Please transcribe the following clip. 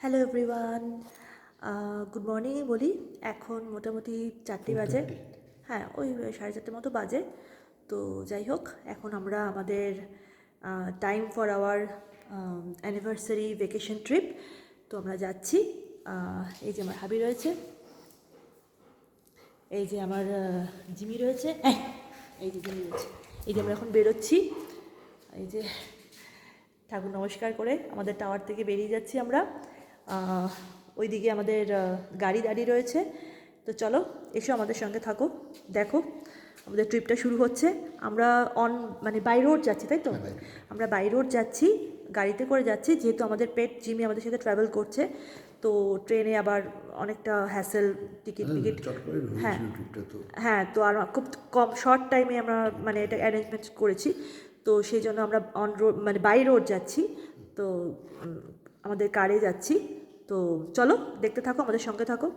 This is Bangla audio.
হ্যালো এভরিওয়ান, গুড মর্নিং বলি। এখন মোটামুটি 4টে বাজে। হ্যাঁ, ওই 4:30 মতো বাজে। তো যাই হোক, এখন আমরা আমাদের time for our anniversary vacation trip. তো আমরা যাচ্ছি। এই যে আমার হাবি রয়েছে, এই যে আমার জিমি রয়েছে, এই যে জিমি রয়েছে। এই যে আমরা এখন বেরোচ্ছি। এই যে ঠাকুর নমস্কার করে আমাদের টাওয়ার থেকে বেরিয়ে যাচ্ছি আমরা। ওইদিকে আমাদের গাড়ি দাঁড়িয়ে রয়েছে। তো চলো, এসো আমাদের সঙ্গে থাকো, দেখো আমাদের ট্রিপটা শুরু হচ্ছে। আমরা মানে বাই রোড যাচ্ছি, তাই তো? আমরা বাই রোড যাচ্ছি, গাড়িতে করে যাচ্ছি, যেহেতু আমাদের পেট জিমি আমাদের সাথে ট্রাভেল করছে। তো ট্রেনে আবার অনেকটা হ্যাসেল, টিকিট টিকিট। হ্যাঁ হ্যাঁ, তো আর খুব কম শর্ট টাইমে আমরা মানে এটা অ্যারেঞ্জমেন্ট করেছি। তো সেই জন্য আমরা অন রোড মানে বাই রোড যাচ্ছি। তো আমাদের কারে যাচ্ছি। তো চলো, দেখতে থাকো, আমাদের সঙ্গে থাকো।